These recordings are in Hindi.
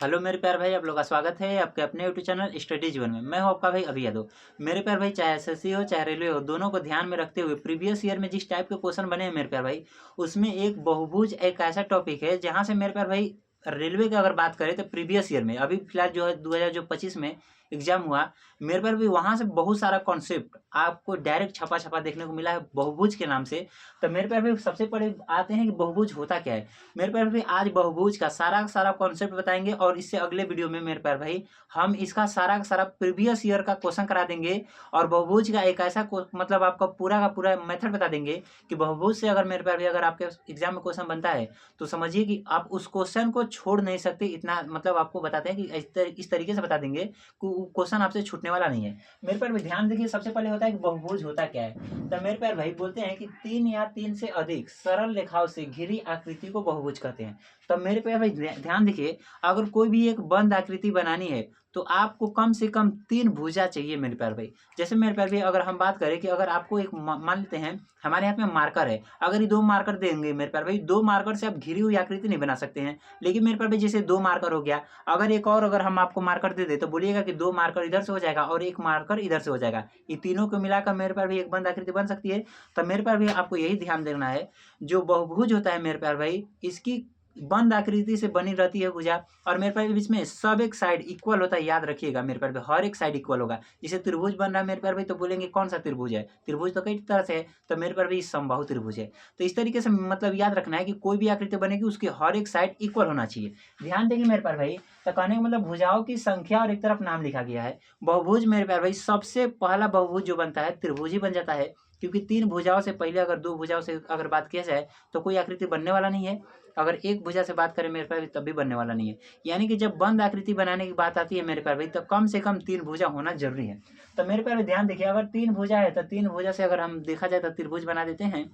हेलो मेरे प्यारे भाई, आप लोग का स्वागत है आपके अपने यूट्यूब चैनल स्टडी जीवन में। मैं हूं आपका भाई अभी यादव। मेरे प्यारे भाई, चाहे एसएससी हो चाहे रेलवे हो, दोनों को ध्यान में रखते हुए प्रीवियस ईयर में जिस टाइप के क्वेश्चन बने हैं मेरे प्यारे भाई, उसमें एक बहुभुज एक ऐसा टॉपिक है जहां से मेरे प्यारे भाई रेलवे की अगर बात करें तो प्रीवियस ईयर में अभी फिलहाल जो है 2025 में एग्जाम हुआ, मेरे प्यारे भाई वहां से बहुत सारा कॉन्सेप्ट आपको डायरेक्ट छपा छपा देखने को मिला है बहुभुज के नाम से। तो मेरे प्यारे भाई सबसे पहले आते हैं कि बहुभुज होता क्या है। मेरे प्यारे भाई आज बहुभुज का सारा कॉन्सेप्ट बताएंगे और इससे अगले वीडियो में मेरे प्यारे भाई हम इसका सारा का सारा प्रीवियस ईयर का क्वेश्चन करा देंगे और बहुभुज का एक ऐसा मतलब आपका पूरा का पूरा मेथड बता देंगे कि बहुभुज से अगर मेरे प्यारे भाई अगर आपके एग्जाम में क्वेश्चन बनता है तो समझिए कि आप उस क्वेश्चन को छोड़ नहीं सकते। इतना मतलब आपको बताते हैं कि इस तरीके से बता देंगे कि क्वेश्चन आपसे छूटने वाला नहीं है। मेरे प्यारे भाई ध्यान देखिए, सबसे पहले होता है कि बहुभुज होता क्या है। तो मेरे प्यारे भाई बोलते हैं कि 3 या 3 से अधिक सरल रेखाओं से घिरी आकृति को बहुभुज कहते हैं। तब मेरे पे भाई ध्यान देखिए, अगर कोई भी एक बंद आकृति बनानी है तो आपको कम से कम 3 भुजा चाहिए मेरे प्यारे भाई। जैसे मेरे प्यारे भाई अगर हम बात करें कि अगर आपको एक मान लेते हैं हमारे यहाँ पे मार्कर है, अगर ये 2 मार्कर देंगे मेरे प्यारे भाई, 2 मार्कर से आप घिरी हुई आकृति नहीं बना सकते हैं। लेकिन मेरे प्यारे भाई जैसे 2 मार्कर हो गया, अगर एक और अगर हम आपको मार्कर दे दे तो बोलिएगा कि 2 मार्कर इधर से हो जाएगा और 1 मार्कर इधर से हो जाएगा, ये तीनों को मिलाकर मेरे प्यारे भाई एक बंद आकृति बन सकती है। तो मेरे प्यारे भाई आपको यही ध्यान देना है, जो बहुभुज होता है मेरे प्यारे भाई इसकी बंद आकृति से बनी रहती है भुजा, और मेरे प्यारे बीच में सब एक साइड इक्वल होता है। याद रखिएगा मेरे प्यारे भाई, हर एक साइड इक्वल होगा। जैसे त्रिभुज बन रहा है मेरे प्यारे भाई तो बोलेंगे कौन सा त्रिभुज है, त्रिभुज तो कई तरह से है, तो मेरे प्यारे भाई समबाहु त्रिभुज है। तो इस तरीके से मतलब याद रखना है कि कोई भी आकृति बनेगी उसकी हर एक साइड इक्वल होना चाहिए। ध्यान देंगे मेरे प्यारे भाई, तो कहने का मतलब भुजाओं की संख्या और एक तरफ नाम लिखा गया है। बहुभुज मेरे प्यारे भाई सबसे पहला बहुभुज जो बनता है त्रिभुज ही बन जाता है, क्योंकि 3 भुजाओं से पहले अगर 2 भुजाओं से अगर बात किया जाए तो कोई आकृति बनने वाला नहीं है। अगर एक भुजा से बात करें मेरे प्यारे तब भी बनने वाला नहीं है। यानी कि जब बंद आकृति बनाने की बात आती है मेरे प्यारे भाई, तब कम से कम 3 भुजा होना जरूरी है। तो मेरे प्यारे ध्यान देखिए, अगर 3 भुजा है तो 3 भुजा से अगर हम देखा जाए तो त्रिभुज बना देते हैं।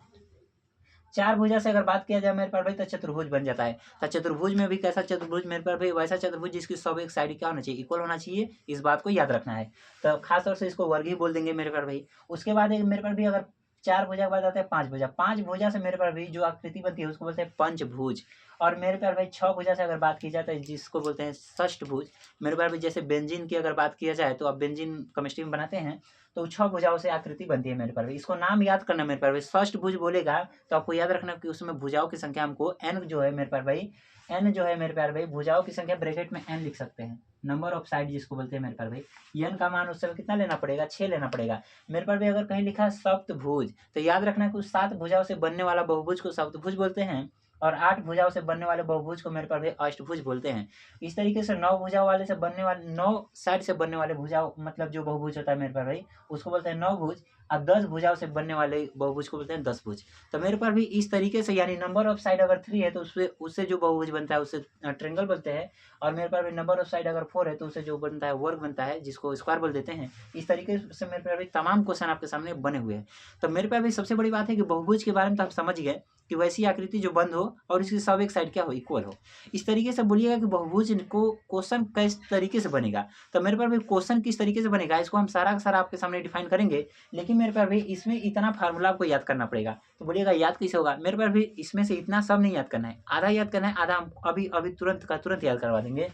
4 भुजा से अगर बात किया जाए मेरे प्यारे भाई तो चतुर्भुज बन जाता है। तो चतुर्भुज में भी कैसा चतुर्भुज मेरे प्यारे भाई, वैसा चतुर्भुज जिसकी सब एक साइड क्या होना चाहिए, इक्वल होना चाहिए। इस बात को याद रखना है। तो खास तौर से इसको वर्ग ही बोल देंगे मेरे प्यारे भाई। उसके बाद एक मेरे प्यारे भाई अगर 4 भुजा के बाद आता है 5 भुजा, 5 भुजा से मेरे प्यारे भाई जो आकृति बनती है उसको बोलते हैं पंचभुज। और मेरे प्यारे भाई 6 भुजा से अगर बात की जाए तो जिसको बोलते हैं षष्ठभुज। मेरे प्यारे भाई जैसे बेंजीन की अगर बात किया जाए तो आप बेंजीन केमिस्ट्री में बनाते हैं तो 6 भुजाओं से आकृति बनती है मेरे प्यारे भाई। इसको नाम याद करना मेरे प्यारे भाई, षष्ठभुज बोलेगा तो आपको याद रखना कि उसमें भुजाओं की संख्या हमको n जो है मेरे प्यारे भाई, n जो है मेरे प्यारे भाई भुजाओं की संख्या ब्रैकेट में n लिख सकते हैं, नंबर ऑफ साइड जिसको बोलते हैं मेरे प्यारे भाई। n का मान उस समय कितना लेना पड़ेगा, 6 लेना पड़ेगा मेरे प्यारे भाई। अगर कहीं लिखा है सप्तभुज तो याद रखना कि उस 7 भुजाओं से बनने वाला बहुभुज को सप्तभुज बोलते हैं, और 8 भुजाओं से बनने वाले बहुभुज को मेरे प्यारे भाई अष्टभुज बोलते हैं। इस तरीके से 9 भुजाओं वाले से बनने वाले 9 साइड से बनने वाले भुजाओं मतलब जो बहुभुज होता है मेरे प्यारे भाई उसको बोलते हैं 9 भुज, और 10 भुजाओं से बनने वाले बहुभुज को बोलते हैं 10 भुज। तो मेरे पास भी इस तरीके से, यानी नंबर ऑफ साइड अगर 3 है तो उससे जो बहुभुज बनता है उससे ट्रेंगल बोलते हैं, और मेरे पास भी नंबर ऑफ साइड अगर 4 है तो उससे जो बनता है वर्ग बनता है जिसको स्क्वायर बोल देते हैं। इस तरीके से मेरे पास भी तमाम क्वेश्चन आपके सामने बने हुए हैं। तो मेरे पास भी सबसे बड़ी बात है कि बहुभुज के बारे में तो आप समझ गए कि वैसी आकृति जो बंद हो और इसकी सब एक साइड क्या हो, इक्वल हो। इस तरीके से बोलिएगा कि बहुभुज को क्वेश्चन किस तरीके से बनेगा। तो मेरे पास भी क्वेश्चन किस तरीके से बनेगा इसको हम सारा का सारा आपके सामने डिफाइन करेंगे। लेकिन मेरे पास भी इसमें इतना फार्मूला आपको याद करना पड़ेगा। तो बोलिएगा याद कैसे होगा, मेरे पास भी इसमें से इतना सब नहीं याद करना है, आधा याद करना है, आधा हम अभी अभी तुरंत का तुरंत याद करवा देंगे।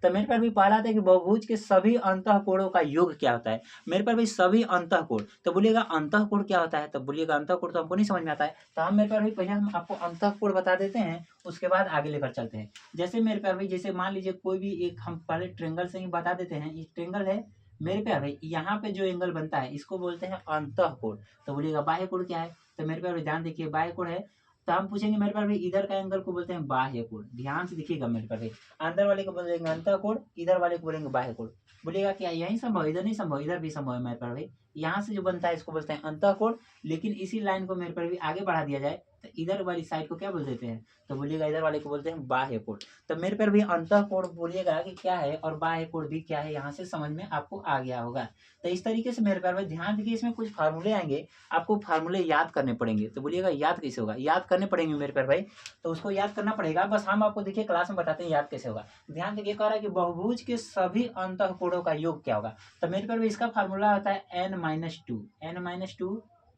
तो मेरे पास भी पहला था कि बहुभुज के सभी अंतःकोणों का योग क्या होता है। मेरे पास भी सभी अंतःकोण, तो बोलिएगा अंतःकोण क्या होता है, तो बोलिएगा अंतःकोण तो हमको नहीं समझ में आता है। तो हम मेरे पास भी पहले हम आपको अंतःकोण बता देते हैं, उसके बाद आगे लेकर चलते हैं। जैसे मेरे पास भाई जैसे मान लीजिए कोई भी एक, हम पहले ट्रेंगल से ही बता देते हैं। ये ट्रेंगल है मेरे प्यार भाई, यहाँ पे जो एंगल बनता है इसको बोलते हैं अंतःकोण। तो बोलिएगा बाह्य कोण क्या है, तो मेरे प्यार भाई ध्यान देखिए बाह्य कोण है तो हम पूछेंगे मेरे पास भाई इधर का एंगल को बोलते हैं बाह्य कोण। ध्यान से देखिएगा मेरे पास भाई, अंदर वाले को बोलेंगे अंतःकोण, इधर वाले को बोलेंगे बाह्य कोण। बोलिएगा क्या यही संभव, इधर नहीं संभव, इधर भी संभव है मेरे पास भाई। यहाँ से जो बनता है इसको बोलते हैं अंतःकोण, लेकिन इसी लाइन को मेरे पास भी आगे बढ़ा दिया जाए तो इधर वाली साइड को क्या बोल देते हैं, तो बोलिएगा इधर वाले को बोलते हैं बाह्य कोण। तो मेरे पर भी अंतःकोण बोलिएगा कि क्या है और बाह्य कोण भी क्या है, यहाँ से समझ में आपको आ गया होगा। तो इस तरीके से मेरे प्यारे भाई ध्यान देखिए, इसमें कुछ फार्मूले आएंगे, आपको फार्मूले याद करने पड़ेंगे। तो बोलिएगा याद कैसे होगा, याद करने पड़ेंगे मेरे प्यारे भाई। तो उसको याद करना पड़ेगा, बस हम आपको देखिए क्लास में बताते हैं याद कैसे होगा। ध्यान देखिए, कह रहा है कि बहुभुज के सभी अंतःकोणों का योग क्या होगा। तो मेरे प्यारे भाई इसका फार्मूला होता है n-2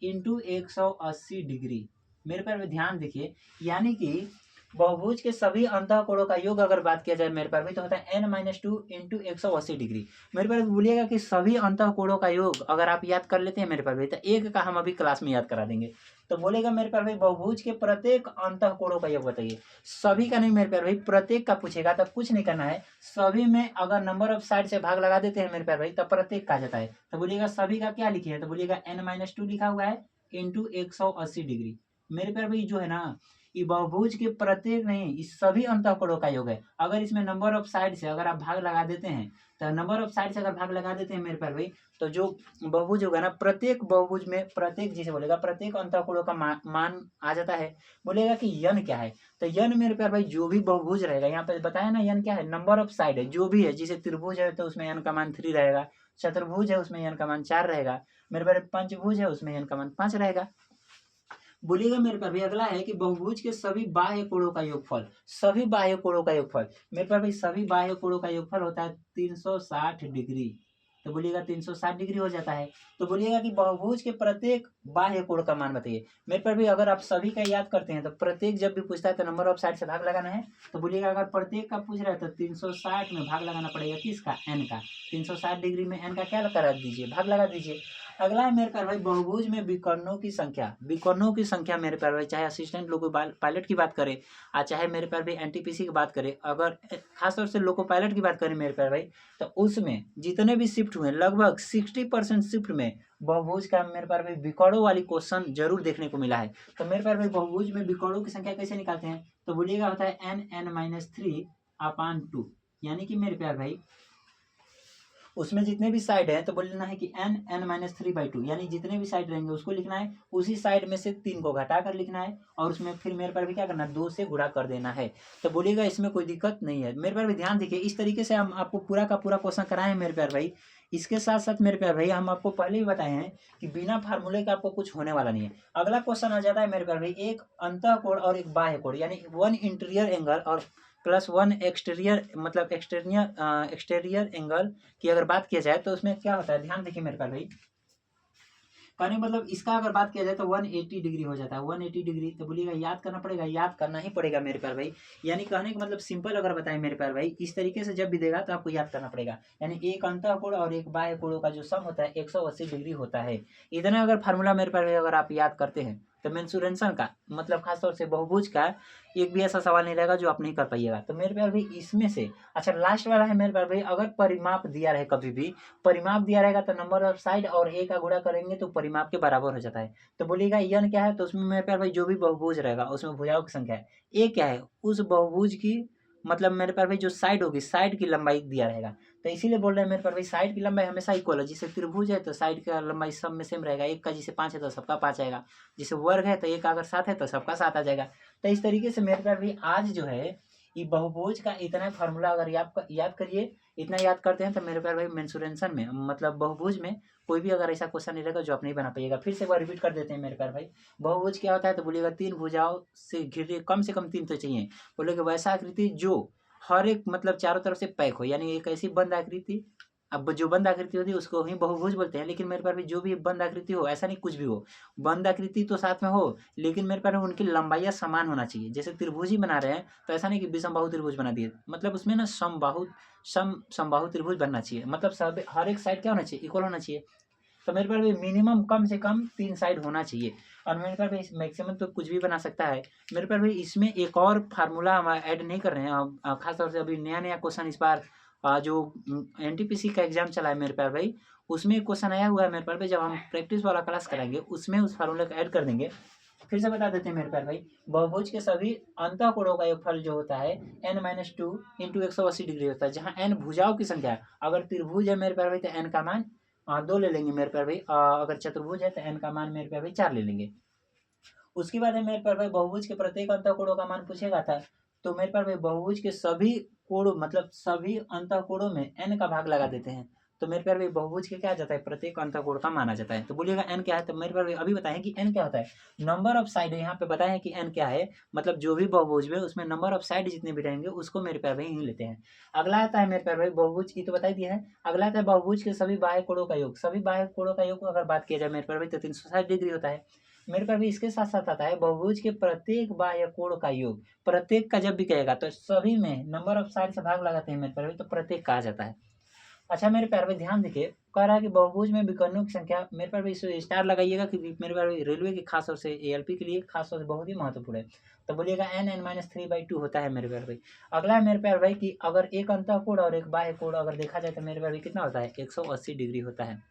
इंटू 180 डिग्री। मेरे प्यारे भाई ध्यान देखिए, यानी कि बहुभुज के सभी अंतः कोणों का योग अगर बात किया जाए मेरे पास भाई तो होता है n-2 इंटू 180 डिग्री। मेरे पास बोलिएगा कि सभी अंतः कोणों का योग अगर आप याद कर लेते हैं मेरे पास भाई तो एक का हम अभी क्लास में याद करा देंगे। तो बोलेगा मेरे पास भाई बहुभुज के प्रत्येक अंतः कोणों का योग बताइए। सभी का नहीं मेरे पास भाई, प्रत्येक का पूछेगा तब कुछ नहीं करना है। सभी में अगर नंबर ऑफ साइड से भाग लगा देते हैं मेरे पास भाई तब प्रत्येक का जाता है। तो बोलिएगा सभी का क्या लिखिए, तो बोलिएगा n-2 लिखा हुआ है इंटू 180 डिग्री। मेरे पास भाई जो है ना ये बहुभुज के प्रत्येक नहीं, इस सभी अंतःकोणों का योग है। अगर इसमें नंबर ऑफ साइड से अगर आप भाग लगा देते हैं तो नंबर ऑफ साइड से अगर भाग लगा देते हैं मेरे पास भाई तो जो बहुभुज होगा ना प्रत्येक बहुभुज में प्रत्येक जिसे बोलेगा प्रत्येक अंतःकोणों का मान आ जाता है। बोलेगा कि यन क्या है, तो यन मेरे प्यार भाई जो भी बहुभुज रहेगा, यहाँ पे बताया ना यन क्या है, नंबर ऑफ साइड है जो भी है। जैसे त्रिभुज है तो उसमें यन का मान 3 रहेगा, चतुर्भुज है उसमें यन का मान 4 रहेगा, मेरे प्यार पंचभुज है उसमें यन का मान 5 रहेगा। बोलिएगा मेरे पास भाई अगला है कि बहुभुज के सभी बाह्य कोणों का योगफल, सभी बाह्य कोणों का योगफल मेरे पास भाई सभी बाह्य कोणों का योगफल होता है 360 डिग्री। तो बोलिएगा 360 डिग्री हो जाता है। तो बोलिएगा कि बहुभुज के प्रत्येक बाह्य कोण का मान बताइए। मेरे पास भी अगर आप सभी का याद करते हैं तो प्रत्येक जब भी पूछता है तो नंबर ऑफ साइड से भाग लगाना है। तो बोलिएगा अगर प्रत्येक का पूछ रहा है तो 360 में भाग लगाना पड़ेगा किसका, एन का। 360 डिग्री में एन का क्या करा दीजिए, भाग लगा दीजिए। अगला है मेरे प्यारे भाई बहुभुज में विकर्णों की संख्या, विकर्णों की संख्या मेरे प्यारे भाई चाहे असिस्टेंट लोको पायलट की बात करें चाहे मेरे प्यारे भाई एनटीपीसी की बात करें, अगर खासतौर से लोको पायलट की बात करें मेरे प्यारे भाई तो उसमें जितने भी शिफ्ट हुए लगभग 60% शिफ्ट में बहुभुज का मेरे प्यारे भाई विकर्णों वाली क्वेश्चन जरूर देखने को मिला है। तो मेरे प्यारे भाई बहुभुज में विकर्णों की संख्या कैसे निकालते हैं, तो बोलिएगा होता है n(n-3)/2, यानी कि मेरे प्यारे भाई उसमें जितने भी साइड है तो बोलना है कि n(n-3)/2, यानी जितने भी साइड रहेंगे उसको लिखना है, उसी साइड में से 3 को घटा कर लिखना है और उसमें फिर मेरे पर भी क्या करना है 2 से गुणा कर देना है। तो बोलिएगा इसमें कोई दिक्कत नहीं है। मेरे पर भी ध्यान दीजिए, इस तरीके से हम आपको पूरा का पूरा क्वेश्चन कराए हैं मेरे प्यार भाई। इसके साथ साथ मेरे प्यार भाई हम आपको पहले ही बताए हैं कि बिना फार्मूले के आपको कुछ होने वाला नहीं है। अगला क्वेश्चन आ जाता है मेरे प्यार भाई एक अंतः कोण और एक बाह्य कोण, यानी 1 इंटीरियर एंगल और +1 एक्सटीरियर मतलब एक्सटीरियर एंगल की अगर बात किया जाए तो उसमें क्या होता है, ध्यान देखिए मेरे पास भाई। कहने मतलब इसका अगर बात किया जाए तो 180 डिग्री हो जाता है, 180 डिग्री। तो बोलिएगा याद करना पड़ेगा, याद करना ही पड़ेगा मेरे प्यार भाई। यानी कहने का मतलब सिंपल अगर बताएं मेरे प्यार भाई, इस तरीके से जब भी देगा तो आपको याद करना पड़ेगा। यानी एक अंतः कोण और एक बाह्य कोणों का जो सम होता है 180 डिग्री होता है। इतना अगर फार्मूला मेरे प्यार भाई अगर आप याद करते हैं तो मेंसुरेशन का मतलब खासतौर से बहुभुज का एक भी ऐसा सवाल नहीं रहेगा जो आप नहीं कर पाइएगा। तो मेरे प्यार भाई इसमें से अच्छा लास्ट वाला है मेरे प्यार भाई, अगर परिमाप दिया रहे कभी भी परिमाप दिया रहेगा तो नंबर ऑफ साइड और ए का गुणा करेंगे तो परिमाप के बराबर हो जाता है। तो बोलिएगा यन क्या है, तो उसमें मेरे प्यार भाई जो भी बहुभुज रहेगा उसमें भुजाओं की संख्या है। ए क्या है, उस बहुभुज की मतलब मेरे प्यार भाई जो साइड होगी साइड की लंबाई दिया रहेगा। तो इसीलिए बोल रहे हैं मेरे प्यार भाई साइड की लंबाई हमेशा इक्वल है। जैसे त्रिभुज है तो साइड का लंबाई सब में सेम रहेगा, एक का जैसे 5 है तो सबका 5 आएगा। जैसे वर्ग है तो एक अगर 7 है तो सबका 7 आ जाएगा। तो इस तरीके से मेरे प्यार भाई आज जो है ये बहुभुज का इतना फार्मूला अगर याद करिए, इतना याद करते हैं तो मेरे प्यार भाई मेंसुरेशन में मतलब बहुभुज में कोई भी अगर ऐसा क्वेश्चन नहीं रहेगा जो आप नहीं बना पाइएगा। फिर से एक बार रिपीट कर देते हैं मेरे प्यार भाई। बहुभुज क्या होता है, तो बोलिएगा 3 भुजाओं से घिरे, कम से कम 3 तो चाहिए। बोलेगा वैसा आकृति जो हर एक मतलब चारों तरफ से पैक हो, यानी एक ऐसी बंद आकृति। अब जो बंद आकृति होती है उसको ही बहुभुज बोलते हैं। लेकिन मेरे पास भी जो भी बंद आकृति हो, ऐसा नहीं कुछ भी हो, बंद आकृति तो साथ में हो लेकिन मेरे पास उनकी लंबाइयाँ समान होना चाहिए। जैसे त्रिभुज ही बना रहे हैं तो ऐसा नहीं कि विषमबाहु त्रिभुज बना दिए, मतलब उसमें ना समबाहु त्रिभुज बनना चाहिए। मतलब सब हर एक साइड क्या होना चाहिए, इक्वल होना चाहिए। तो मेरे पास भी मिनिमम कम से कम 3 साइड होना चाहिए और मेरे पास भी मैक्सिमम तो कुछ भी बना सकता है। मेरे पास भी इसमें एक और फार्मूला हम ऐड नहीं कर रहे हैं। खासतौर से अभी नया नया क्वेश्चन इस बार जो एनटीपीसी का एग्जाम चला है मेरे प्यार भाई, उसमें एक क्वेश्चन आया हुआ है मेरे प्यार भाई। जब हम प्रैक्टिस वाला क्लास कराएंगे उसमें उस फार्मूले को ऐड कर देंगे। फिर से बता देते हैं मेरे प्यार भाई, बहुभुज के सभी अंतः कोणों का योगफल जो होता है n-2 इंटू 180 डिग्री होता है, जहाँ n भुजाओं की संख्या है। अगर त्रिभुज है मेरे प्यार भाई तो n का मान 2 ले लेंगे मेरे प्यार भाई। अगर चतुर्भुज है तो n का मान मेरे प्यार भाई 4 ले लेंगे। उसके बाद है मेरे प्यार भाई बहुभुज के प्रत्येक अंतः कोणों का मान पूछेगा था। तो मेरे प्यार भाई बहुभुज के सभी कोणों मतलब सभी अंतः कोणों में n का भाग लगा देते हैं। तो मेरे प्यार भाई बहुभुज के क्या आ जाता है, प्रत्येक अंतः कोण का माना जाता है। तो बोलिएगा n क्या है, तो मेरे प्यार भाई अभी बताएं कि n क्या होता है। नंबर ऑफ साइड यहाँ पे बताएं कि n क्या है, मतलब जो भी बहुभुज में उसमें नंबर ऑफ साइड जितने भी रहेंगे उसको मेरे प्यार भाई ही लेते हैं। अगला आता है मेरे प्यार भाई बहुभुज की तो बता दिया है। अगला आता है बहुभुज के सभी बाह्य कोणों का योग, सभी बाह्य कोणों का योग अगर बात किया जाए मेरे प्यार भाई तो 360 डिग्री होता है। मेरे पास भी इसके साथ साथ आता है बहुभुज के प्रत्येक बाह्य कोण का योग। प्रत्येक का जब भी कहेगा तो सभी में नंबर ऑफ साइड से भाग लगाते हैं मेरे पास भी, तो प्रत्येक कहा जाता है। अच्छा मेरे प्यारे भाई ध्यान देखिए, कह रहा है कि बहुभुज में विकर्णों की संख्या, मेरे पास भी इस स्टार लगाइएगा कि मेरे पास रेलवे की खास तौर से एएलपी के लिए खास तौर से बहुत ही महत्वपूर्ण है। तो बोलिएगा n n-3/2 होता है मेरे प्यारे भाई। अगला है मेरे प्यारे भाई कि अगर एक अंतःकोण और एक बाह्य कोण अगर देखा जाए तो मेरे प्यारे भाई कितना होता है, 180 डिग्री होता है।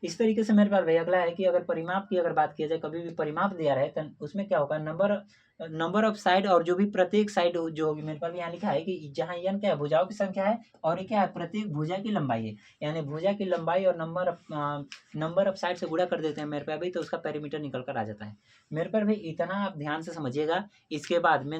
इस तरीके से मेरे पास भाई अगला है कि अगर परिमाप की अगर बात किया जाए, कभी भी परिमाप दिया रहे तो उसमें क्या होगा, नंबर ऑफ साइड, और जो भी प्रत्येक साइड जो होगी, मेरे पास यहाँ लिखा है कि जहाँ n क्या है भुजाओं की संख्या है, और ये क्या है प्रत्येक भुजा की लंबाई है, यानी भुजा की लंबाई और नंबर ऑफ साइड से गुणा कर देते हैं मेरे पास भाई, तो उसका पेरीमीटर निकल कर आ जाता है। मेरे पास भाई इतना आप ध्यान से समझिएगा। इसके बाद में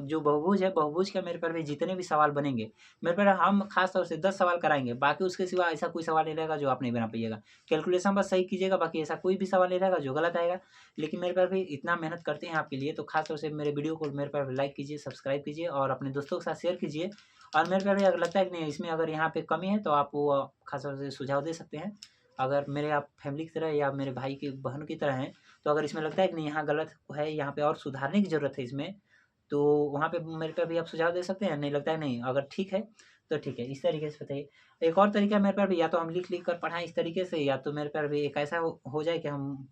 जो बहुभुज है, बहुभुज का मेरे पास भाई जितने भी सवाल बनेंगे मेरे पास, हम खास तौर से 10 सवाल कराएंगे, बाकी उसके सिवा ऐसा कोई सवाल नहीं रहेगा जो आप नहीं बना पाइएगा। कैलकुलेशन बस सही कीजिएगा, बाकी ऐसा कोई भी सवाल नहीं रहेगा जो गलत आएगा। लेकिन मेरे पास भी इतना मेहनत करते हैं आपके लिए, तो खास तौर से मेरे वीडियो को मेरे पास लाइक कीजिए, सब्सक्राइब कीजिए और अपने दोस्तों के साथ शेयर कीजिए। और मेरे पास भी अगर लगता है कि नहीं इसमें अगर यहाँ पे कमी है तो आप वो खास तौर से सुझाव दे सकते हैं। अगर मेरे आप फैमिली की तरह या मेरे भाई की बहन की तरह हैं, तो अगर इसमें लगता है कि नहीं यहाँ गलत है, यहाँ पे और सुधारने की ज़रूरत है इसमें, तो वहाँ पे मेरे पे भी आप सुझाव दे सकते हैं। नहीं लगता है नहीं, अगर ठीक है तो ठीक है। इस तरीके से बताइए। एक और तरीका मेरे पास भी, या तो हम लिख लिख कर पढ़ाएँ इस तरीके से, या तो मेरे पास भी एक ऐसा हो जाए कि हम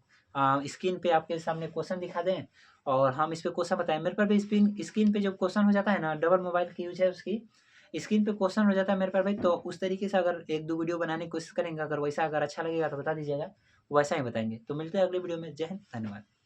स्क्रीन पे आपके सामने क्वेश्चन दिखा दें और हम इस पे क्वेश्चन बताएं। मेरे पास भी स्क्रीन पे जब क्वेश्चन हो जाता है ना, डबल मोबाइल की यूज है उसकी, स्क्रीन पे क्वेश्चन हो जाता है मेरे पास भाई, तो उस तरीके से अगर एक दो वीडियो बनाने की कोशिश करेंगे, अगर वैसा अगर अच्छा लगेगा तो बता दीजिएगा, वैसा ही बताएंगे। तो मिलते हैं अगले वीडियो में। जय हिंद, धन्यवाद।